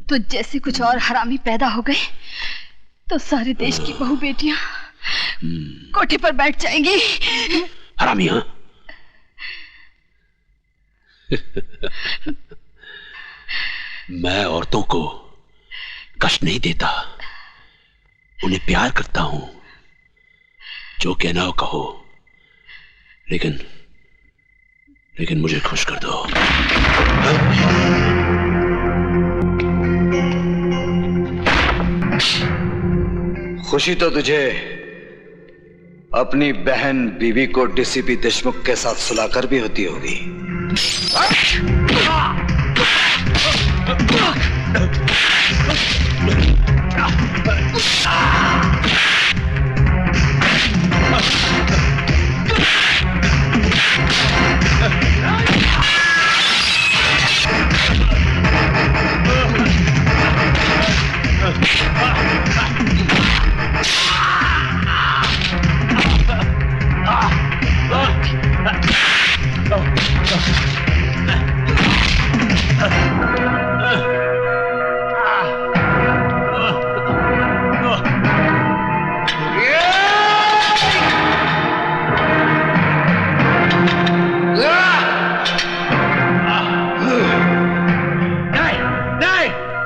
तो जैसे कुछ और हरामी पैदा हो गए तो सारे देश की बहू बेटियां कोठे पर बैठ जाएंगी। हरामियां। मैं औरतों को कष्ट नहीं देता, उन्हें प्यार करता हूं। जो कहना हो कहो, लेकिन मुझे खुश कर दो। खुशी तो तुझे अपनी बहन बीवी को डीसीपी देशमुख के साथ सुलाकर भी होती होगी।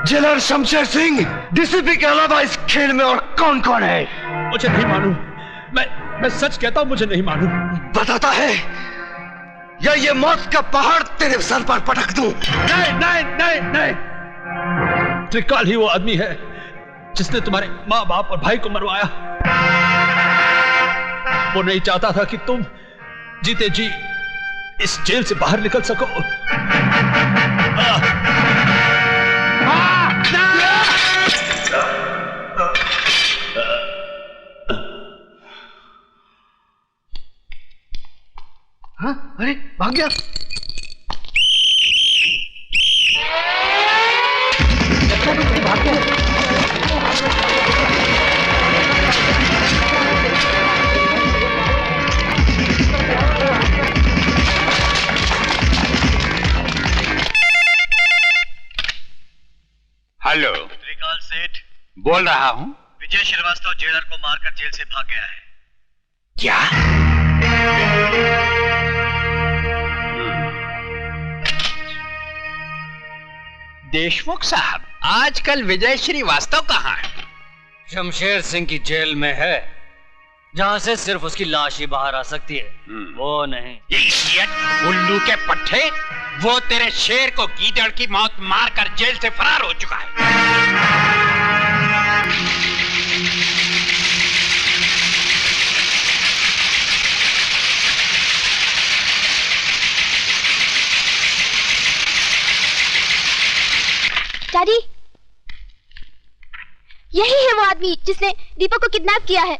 जेलर शमशेर सिंह, डीसीपी के अलावा इस खेल में और कौन कौन है? मुझे नहीं मालूम। मैं सच कहता हूं, मुझे नहीं मालूम। बताता है या ये मौत का पहाड़ तेरे सर पर पटक दूं? नहीं। त्रिकाल ही वो आदमी है जिसने तुम्हारे माँ बाप और भाई को मरवाया। वो नहीं चाहता था कि तुम जीते जी इस जेल से बाहर निकल सको। हाँ? अरे भाग गया। भाग गया। हेलो, त्रिकाल सेठ बोल रहा हूं। विजय श्रीवास्तव जेलर को मारकर जेल से भाग गया है। क्या? देशमुख साहब, आजकल विजय श्रीवास्तव कहाँ है? शमशेर सिंह की जेल में है, जहां से सिर्फ उसकी लाश ही बाहर आ सकती है। वो नहीं। उल्लू के पट्टे, वो तेरे शेर को गीदड़ की मौत मारकर जेल से फरार हो चुका है। डैडी, यही है वो आदमी जिसने दीपक को किडनैप किया है।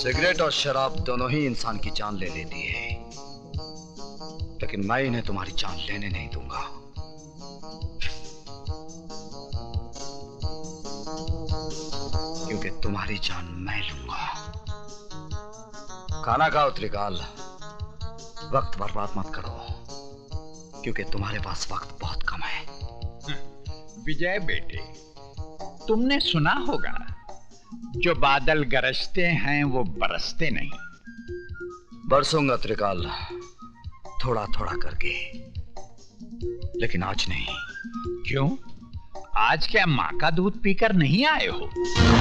सिगरेट और शराब दोनों ही इंसान की जान ले लेती है, लेकिन मैं इन्हें तुम्हारी जान लेने नहीं दूंगा। क्योंकि तुम्हारी जान मैं लूंगा। खाना खाओ त्रिकाल, वक्त बर्बाद मत करो, क्योंकि तुम्हारे पास वक्त बहुत कम है। विजय बेटे, तुमने सुना होगा, जो बादल गरजते हैं वो बरसते नहीं। बरसूंगा त्रिकाल, थोड़ा थोड़ा करके, लेकिन आज नहीं। क्यों? आज क्या माँ का दूध पीकर नहीं आए हो?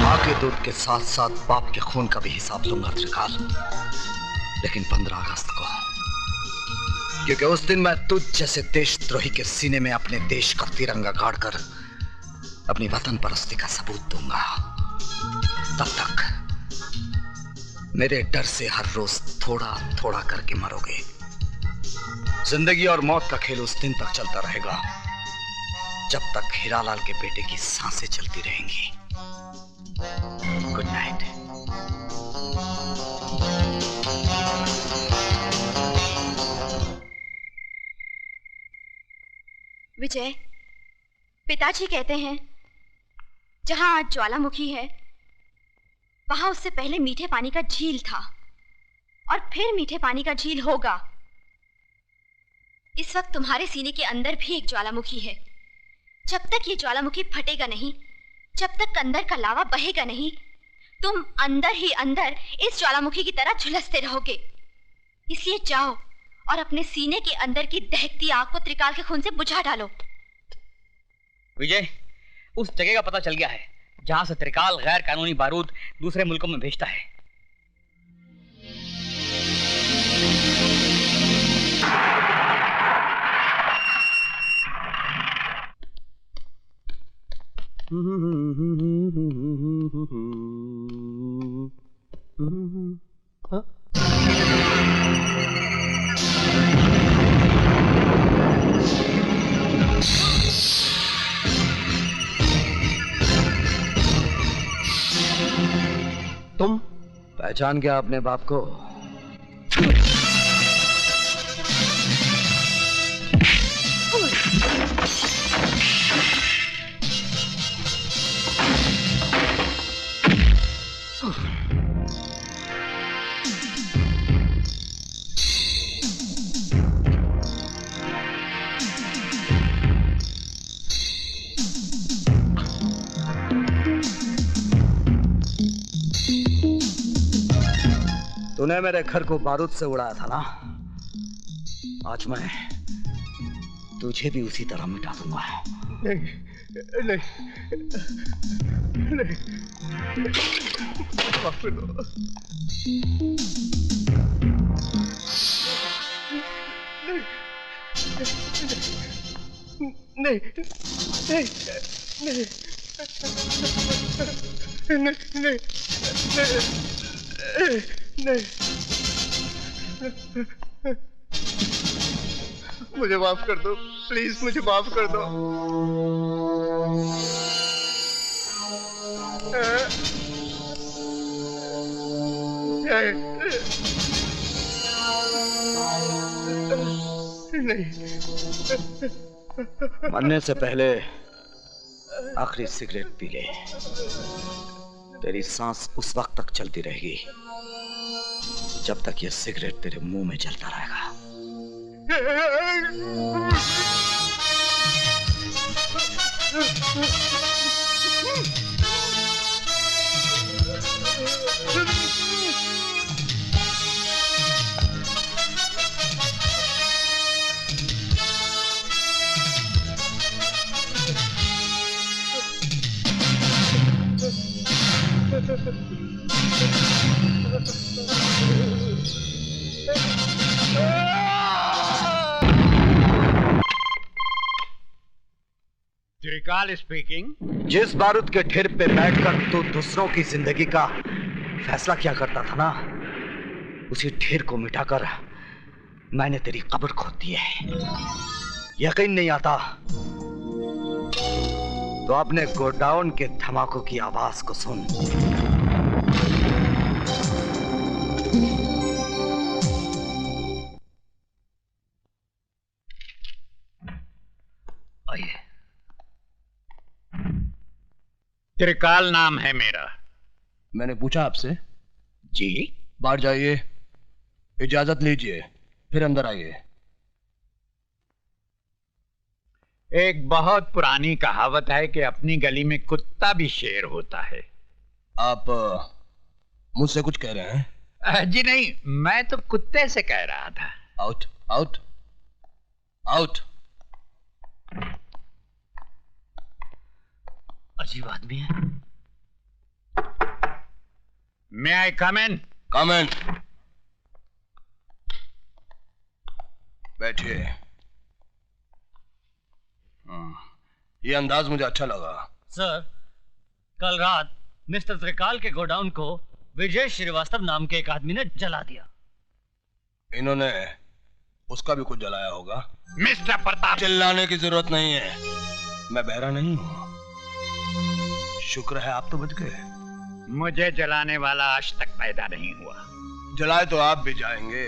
माँ के दूध के साथ साथ बाप के खून का भी हिसाब लूंगा त्रिकाल, लेकिन 15 अगस्त को, क्योंकि उस दिन मैं तुझ जैसे देशद्रोही के सीने में अपने देश का तिरंगा गाड़कर अपनी वतन परस्ती का सबूत दूंगा। मेरे डर से हर रोज थोड़ा थोड़ा करके मरोगे। जिंदगी और मौत का खेल उस दिन तक चलता रहेगा जब तक हीरालाल के बेटे की सांसें चलती रहेंगी। Good night. विजय, पिताजी कहते हैं जहां आज ज्वालामुखी है वहां उससे पहले मीठे पानी का झील था और फिर मीठे पानी का झील होगा। इस वक्त तुम्हारे सीने के अंदर भी एक ज्वालामुखी है। जब तक ये ज्वालामुखी फटेगा नहीं, जब तक अंदर का लावा बहेगा नहीं, तुम अंदर ही अंदर इस ज्वालामुखी की तरह झुलसते रहोगे। इसलिए जाओ और अपने सीने के अंदर की दहकती आग को त्रिकाल के खून से बुझा डालो। विजय, उस जगह का पता चल गया है जहां से त्रिकाल गैर कानूनी बारूद दूसरे मुल्कों में भेजता है। तुम पहचान गया अपने बाप को? तूने मेरे घर को बारूद से उड़ाया था ना, आज मैं तुझे भी उसी तरह मिटा दूंगा। नहीं नहीं नहीं, माफ कर दो। नहीं नहीं नहीं नहीं नहीं, मुझे माफ कर दो, प्लीज मुझे माफ कर दो। नहीं, मरने से पहले आखिरी सिगरेट पी ले। तेरी सांस उस वक्त तक चलती रहेगी जब तक ये सिगरेट तेरे मुंह में जलता रहेगा। त्रिकाल स्पीकिंग। जिस बारूद के ढेर पे बैठकर तू दूसरों की जिंदगी का फैसला किया करता था ना, उसी ढेर को मिटाकर मैंने तेरी कब्र खोद दी है। यकीन नहीं आता तो अपने गोडाउन के धमाकों की आवाज को सुन। आइए। त्रिकाल नाम है मेरा। मैंने पूछा आपसे। जी? बाहर जाइए, इजाजत लीजिए, फिर अंदर आइए। एक बहुत पुरानी कहावत है कि अपनी गली में कुत्ता भी शेर होता है। आप मुझसे कुछ कह रहे हैं? जी नहीं, मैं तो कुत्ते से कह रहा था। Out out out. अजीब आदमी है। मे आई कम इन? कम इन। बैठिए। ये अंदाज मुझे अच्छा लगा। सर, कल रात मिस्टर त्रिकाल के गोडाउन को विजय श्रीवास्तव नाम के एक आदमी ने जला दिया। इन्होंने उसका भी कुछ जलाया होगा। मिस्टर प्रताप, चिल्लाने की जरूरत नहीं है, मैं बहरा नहीं हूं। शुक्र है आप तो बच गए। मुझे जलाने वाला आज तक पैदा नहीं हुआ। जलाए तो आप भी जाएंगे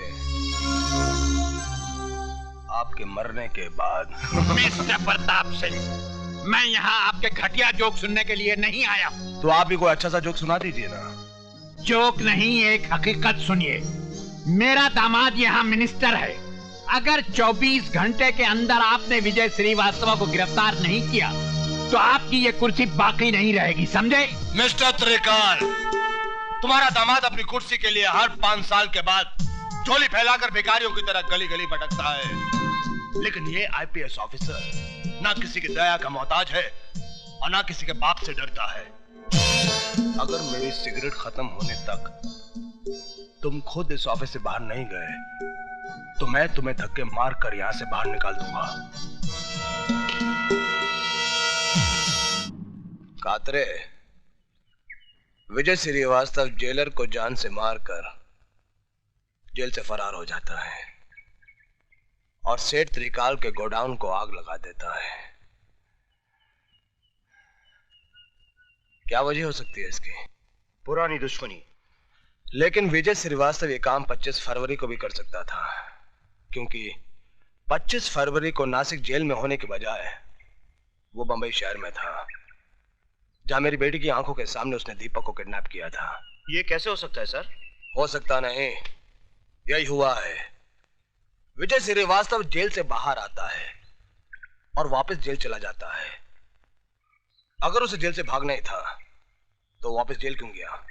आपके मरने के बाद। मिस्टर प्रताप सिंह, मैं यहाँ आपके घटिया जोक सुनने के लिए नहीं आया। तो आप भी कोई अच्छा सा जोक सुना दीजिए ना। जोक नहीं, एक हकीकत सुनिए। मेरा दामाद यहाँ मिनिस्टर है। अगर 24 घंटे के अंदर आपने विजय श्रीवास्तव को गिरफ्तार नहीं किया तो आपकी ये कुर्सी बाकी नहीं रहेगी, समझे? मिस्टर त्रिकाल, तुम्हारा दामाद अपनी कुर्सी के लिए हर 5 साल के बाद झोली फैलाकर भिखारियों की तरह गली गली भटकता है, लेकिन ये आईपीएस ऑफिसर ना किसी की दया का मोहताज है और ना किसी के बाप से डरता है। अगर मेरी सिगरेट खत्म होने तक तुम खुद इस ऑफिस से बाहर नहीं गए तो मैं तुम्हें धक्के मार कर यहां से बाहर निकाल दूंगा। कातरे, विजय श्रीवास्तव जेलर को जान से मारकर जेल से फरार हो जाता है और सेठ त्रिकाल के गोडाउन को आग लगा देता है। क्या वजह हो सकती है इसकी? पुरानी दुश्मनी। लेकिन विजय श्रीवास्तव ये काम 25 फरवरी को भी कर सकता था, क्योंकि 25 फरवरी को नासिक जेल में होने के बजाय वो बंबई शहर में था, जहां मेरी बेटी की आंखों के सामने उसने दीपक को किडनैप किया था। ये कैसे हो सकता है सर? हो सकता नहीं, यही हुआ है। विजय श्रीवास्तव जेल से बाहर आता है और वापस जेल चला जाता है। अगर उसे जेल से भागना ही था तो वापस जेल क्यों गया?